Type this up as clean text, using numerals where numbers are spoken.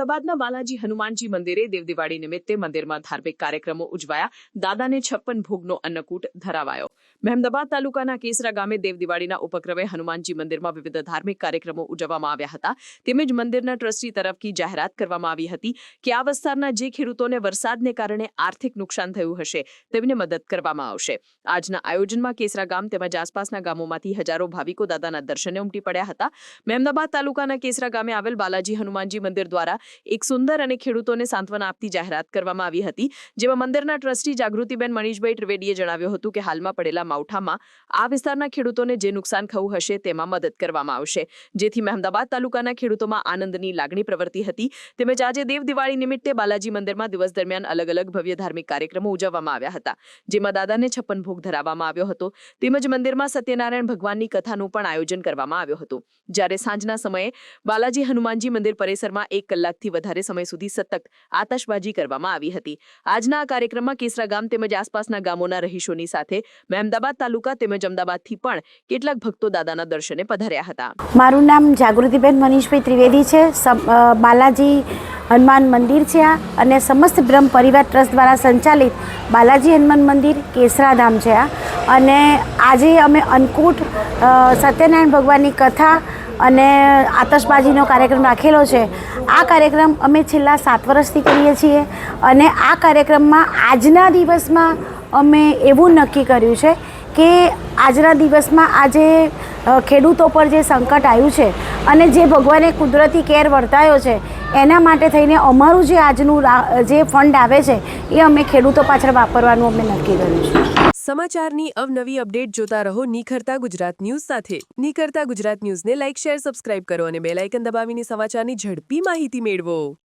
મહેમદાબાદના બાલાજી હનુમાનજી મંદિરે દેવદિવાળી નિમિત્તે મંદિરમાં ધાર્મિક કાર્યક્રમો ઉજવાયા. દાદાને 56 ભોગનો અન્નકૂટ ધરાવાયો. મહેમદાબાદ તાલુકાના કેસરા ગામે દેવદિવાળીના ઉપક્રમે હનુમાનજી મંદિરમાં વિવિધ ધાર્મિક કાર્યક્રમો ઉજવવામાં આવ્યા હતા. તેમજ મંદિરના ટ્રસ્ટી તરફથી જાહેરાત કરવામાં આવી હતી કે આ વિસ્તારના જે ખેડૂતોને વરસાદને કારણે આર્થિક નુકસાન થયું હશે તેમને મદદ કરવામાં આવશે. આજના આયોજનમાં કેસરા ગામ તેમજ આસપાસના ગામોમાંથી હજારો ભાવિકો દાદાના દર્શને ઉમટી પડ્યા હતા. મહેમદાબાદ તાલુકાના કેસરા ગામે આવેલ બાલાજી હનુમાનજી મંદિર દ્વારા એક સુંદર અને ખેડૂતોને સાંત્વના આપતી જાહેરાત કરવામાં આવી હતી, જેમાં મંદિરના ટ્રસ્ટી જાગૃતિબેન મનીષભાઈ ત્રિવેદીએ જણાવ્યું હતું કે હાલમાં પડેલા માવઠામાં આ વિસ્તારના ખેડૂતોને જે નુકસાન થયું હશે તેમાં મદદ કરવામાં આવશે, જેથી મહેમદાબાદ તાલુકાના ખેડૂતોમાં આનંદની લાગણી પ્રવર્તી હતી. તેમજ આજે દેવ દિવાળી નિમિત્તે બાલાજી મંદિરમાં દિવસ દરમિયાન અલગ અલગ ભવ્ય ધાર્મિક કાર્યક્રમો ઉજવવામાં આવ્યા હતા, જેમાં દાદાને 56 ભોગ ધરાવવામાં આવ્યો હતો. તેમજ મંદિરમાં સત્યનારાયણ ભગવાનની કથાનું પણ આયોજન કરવામાં આવ્યું હતું. જ્યારે સાંજના સમયે બાલાજી હનુમાનજી મંદિર પરિસરમાં 1 કલાકથી વધારે સમય સુધી સતત આતશબાજી કરવામાં આવી હતી. આજના આ કાર્યક્રમમાં કેસરા ગામ તેમજ આસપાસના ગામોના રહીશોની સાથે મહેમદાબાદ તાલુકા તેમજ અમદાવાદથી પણ કેટલાક ભક્તો દાદાના દર્શને પધાર્યા હતા. મારું નામ જાગૃતિબેન મનીષભાઈ ત્રિવેદી છે. બાલાજી હનુમાન મંદિર છે આ, અને સમસ્ત બ્રહ્મ પરિવાર ટ્રસ્ટ દ્વારા સંચાલિત બાલાજી હનુમાન મંદિર કેસરાધામ છે આ. અને આજે અમે અન્નકૂટ, સત્યનારાયણ ભગવાનની કથા અને આતશબાજીનો કાર્યક્રમ રાખેલો છે. આ કાર્યક્રમ અમે છેલ્લા 7 વર્ષથી કરીએ છીએ, અને આ કાર્યક્રમમાં આજના દિવસમાં અમે એવું નક્કી કર્યું છે કે આજના દિવસમાં આજે ખેડૂતો પર જે સંકટ આવ્યું છે અને જે ભગવાને કુદરતી કેર વર્તાયો છે એના માટે થઈને અમારું જે આજનું જે ફંડ આવે છે એ અમે ખેડૂતો પાછળ વાપરવાનું અમે નક્કી કર્યું છે. સમાચારની અવનવી અપડેટ જોતા રહો નિખરતા ગુજરાત ન્યૂઝ સાથે. નિખરતા ગુજરાત ન્યૂઝને લાઇક, શેર, સબસ્ક્રાઇબ કરો અને બેલ આઇકન દબાવીને સમાચારની ઝડપી માહિતી મેળવો.